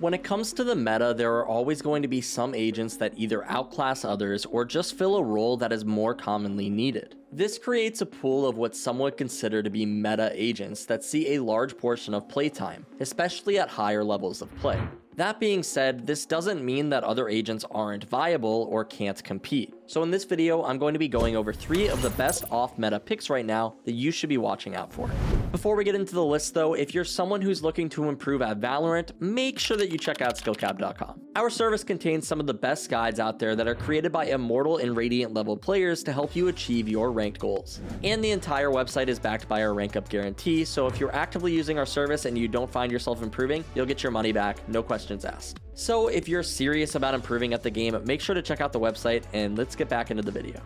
When it comes to the meta, there are always going to be some agents that either outclass others or just fill a role that is more commonly needed. This creates a pool of what some would consider to be meta agents that see a large portion of playtime, especially at higher levels of play. That being said, this doesn't mean that other agents aren't viable or can't compete. So in this video, I'm going to be going over 3 of the best off-meta picks right now that you should be watching out for. Before we get into the list though, if you're someone who's looking to improve at Valorant, make sure that you check out SkillCapped.com. Our service contains some of the best guides out there that are created by Immortal and Radiant level players to help you achieve your ranked goals. And the entire website is backed by our rank up guarantee, so if you're actively using our service and you don't find yourself improving, you'll get your money back, no questions asked. So if you're serious about improving at the game, make sure to check out the website, and let's get back into the video.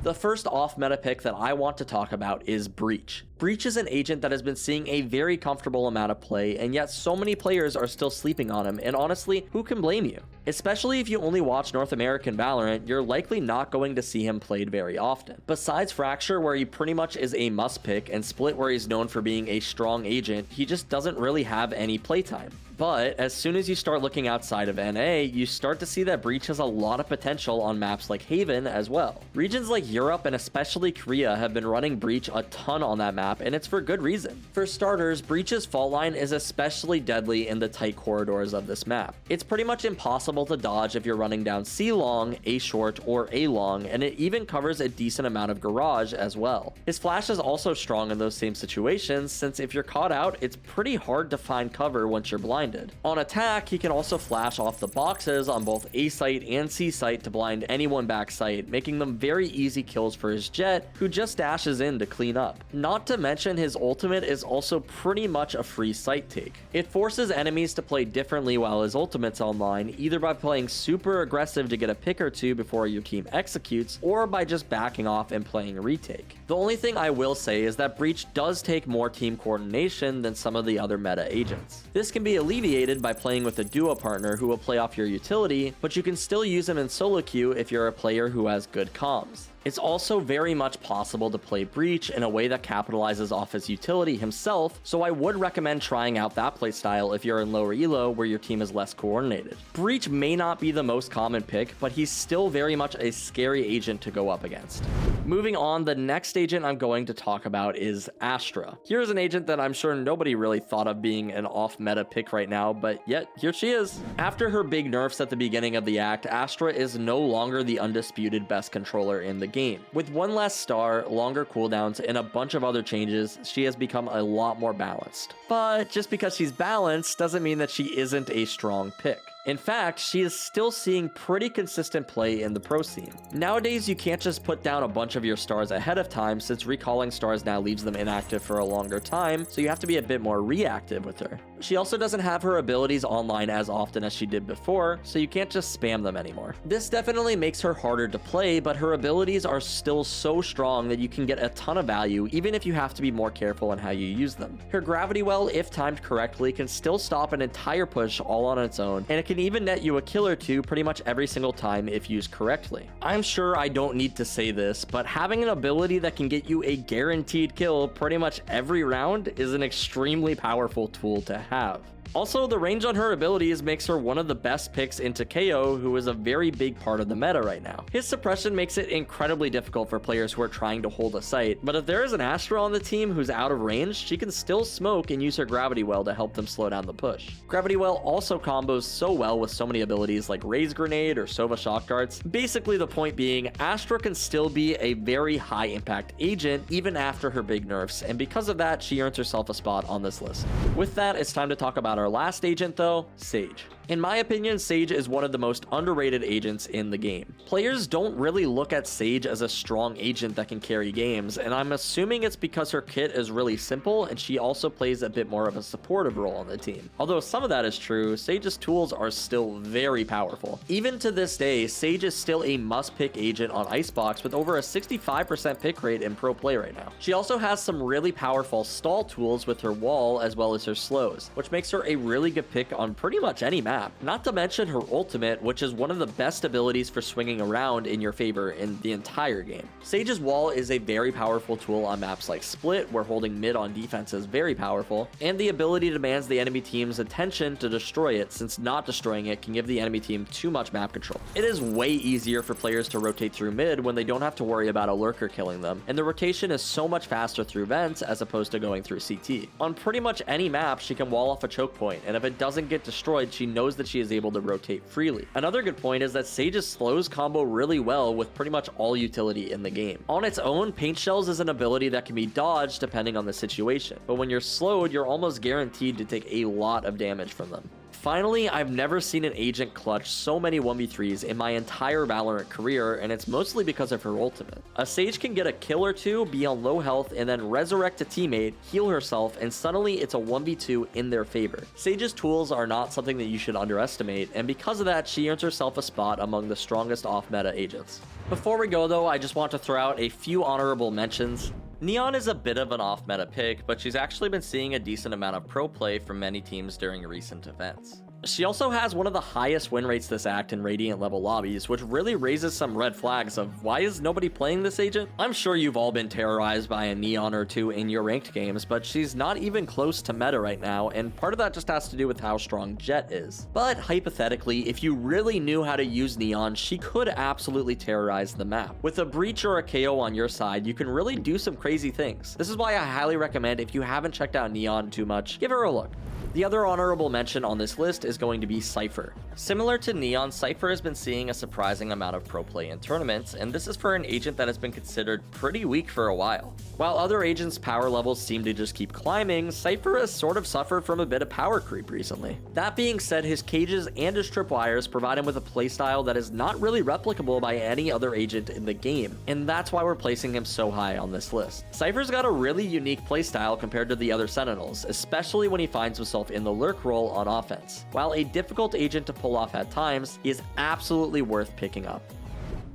The first off-meta pick that I want to talk about is Breach. Breach is an agent that has been seeing a very comfortable amount of play, and yet so many players are still sleeping on him, and honestly, who can blame you? Especially if you only watch North American Valorant, you're likely not going to see him played very often. Besides Fracture, where he pretty much is a must pick, and Split, where he's known for being a strong agent, he just doesn't really have any playtime. But as soon as you start looking outside of NA, you start to see that Breach has a lot of potential on maps like Haven as well. Regions like Europe and especially Korea have been running Breach a ton on that map, and it's for good reason. For starters, Breach's fault line is especially deadly in the tight corridors of this map. It's pretty much impossible to dodge if you're running down C long, A short, or A long, and it even covers a decent amount of garage as well. His flash is also strong in those same situations, since if you're caught out, it's pretty hard to find cover once you're blinded. On attack, he can also flash off the boxes on both A site and C site to blind anyone back site, making them very easy kills for his Jet, who just dashes in to clean up. Not to mention his ultimate is also pretty much a free site take. It forces enemies to play differently while his ultimate's online, either by playing super aggressive to get a pick or two before your team executes, or by just backing off and playing a retake. The only thing I will say is that Breach does take more team coordination than some of the other meta agents. This can be alleviated by playing with a duo partner who will play off your utility, but you can still use him in solo queue if you're a player who has good comms. It's also very much possible to play Breach in a way that capitalizes off his utility himself, so I would recommend trying out that playstyle if you're in lower elo where your team is less coordinated. Breach may not be the most common pick, but he's still very much a scary agent to go up against. Moving on, the next agent I'm going to talk about is Astra. Here's an agent that I'm sure nobody really thought of being an off-meta pick right now, but yet here she is. After her big nerfs at the beginning of the act, Astra is no longer the undisputed best controller in the game. With one less star, longer cooldowns, and a bunch of other changes, she has become a lot more balanced. But just because she's balanced doesn't mean that she isn't a strong pick. In fact, she is still seeing pretty consistent play in the pro scene. Nowadays, you can't just put down a bunch of your stars ahead of time, since recalling stars now leaves them inactive for a longer time, so you have to be a bit more reactive with her. She also doesn't have her abilities online as often as she did before, so you can't just spam them anymore. This definitely makes her harder to play, but her abilities are still so strong that you can get a ton of value even if you have to be more careful in how you use them. Her gravity well, if timed correctly, can still stop an entire push all on its own, and it can even net you a kill or two pretty much every single time if used correctly. I'm sure I don't need to say this, but having an ability that can get you a guaranteed kill pretty much every round is an extremely powerful tool to have. Also, the range on her abilities makes her one of the best picks into Kayo, who is a very big part of the meta right now. His suppression makes it incredibly difficult for players who are trying to hold a site, but if there is an Astra on the team who's out of range, she can still smoke and use her Gravity Well to help them slow down the push. Gravity Well also combos so well with so many abilities like Raise Grenade or Sova Shock Darts. Basically, the point being, Astra can still be a very high impact agent even after her big nerfs, and because of that, she earns herself a spot on this list. With that, it's time to talk about our last agent though, Sage. In my opinion, Sage is one of the most underrated agents in the game. Players don't really look at Sage as a strong agent that can carry games, and I'm assuming it's because her kit is really simple and she also plays a bit more of a supportive role on the team. Although some of that is true, Sage's tools are still very powerful. Even to this day, Sage is still a must-pick agent on Icebox with over a 65% pick rate in pro play right now. She also has some really powerful stall tools with her wall as well as her slows, which makes her a really good pick on pretty much any map. map, not to mention her ultimate, which is one of the best abilities for swinging around in your favor in the entire game. Sage's wall is a very powerful tool on maps like Split, where holding mid on defense is very powerful, and the ability demands the enemy team's attention to destroy it, since not destroying it can give the enemy team too much map control. It is way easier for players to rotate through mid when they don't have to worry about a lurker killing them, and the rotation is so much faster through vents as opposed to going through CT. On pretty much any map, she can wall off a choke point, and if it doesn't get destroyed, she knows that she is able to rotate freely. Another good point is that Sage's slows combo really well with pretty much all utility in the game. On its own, paint shells is an ability that can be dodged depending on the situation, but when you're slowed, you're almost guaranteed to take a lot of damage from them. Finally, I've never seen an agent clutch so many 1v3s in my entire Valorant career, and it's mostly because of her ultimate. A Sage can get a kill or two, be on low health, and then resurrect a teammate, heal herself, and suddenly it's a 1v2 in their favor. Sage's tools are not something that you should underestimate, and because of that, she earns herself a spot among the strongest off-meta agents. Before we go though, I just want to throw out a few honorable mentions. Neon is a bit of an off-meta pick, but she's actually been seeing a decent amount of pro play from many teams during recent events. She also has one of the highest win rates this act in Radiant level lobbies, which really raises some red flags of why is nobody playing this agent? I'm sure you've all been terrorized by a Neon or two in your ranked games, but she's not even close to meta right now, and part of that just has to do with how strong Jett is. But hypothetically, if you really knew how to use Neon, she could absolutely terrorize the map. With a Breach or a Kayo on your side, you can really do some crazy things. This is why I highly recommend, if you haven't checked out Neon too much, give her a look. The other honorable mention on this list is going to be Cypher. Similar to Neon, Cypher has been seeing a surprising amount of pro play in tournaments, and this is for an agent that has been considered pretty weak for a while. While other agents' power levels seem to just keep climbing, Cypher has sort of suffered from a bit of power creep recently. That being said, his cages and his tripwires provide him with a playstyle that is not really replicable by any other agent in the game, and that's why we're placing him so high on this list. Cypher's got a really unique playstyle compared to the other Sentinels, especially when he finds himself in the lurk role on offense. While a difficult agent to pull off at times, he is absolutely worth picking up.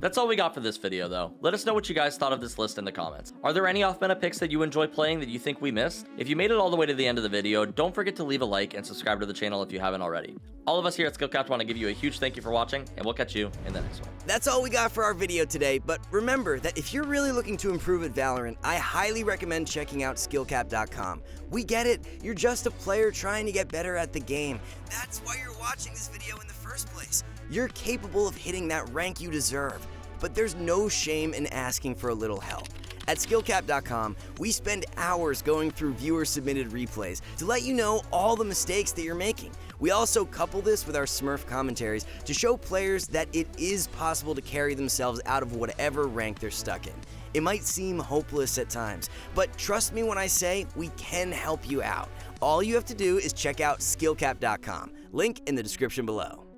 That's all we got for this video though. Let us know what you guys thought of this list in the comments. Are there any off-meta picks that you enjoy playing that you think we missed? If you made it all the way to the end of the video, don't forget to leave a like and subscribe to the channel if you haven't already. All of us here at SkillCapped want to give you a huge thank you for watching, and we'll catch you in the next one. That's all we got for our video today, but remember that if you're really looking to improve at Valorant, I highly recommend checking out SkillCapped.com. We get it, you're just a player trying to get better at the game. That's why you're watching this video in the first place. You're capable of hitting that rank you deserve, but there's no shame in asking for a little help. At SkillCapped.com, we spend hours going through viewer-submitted replays to let you know all the mistakes that you're making. We also couple this with our Smurf commentaries to show players that it is possible to carry themselves out of whatever rank they're stuck in. It might seem hopeless at times, but trust me when I say we can help you out. All you have to do is check out SkillCapped.com. Link in the description below.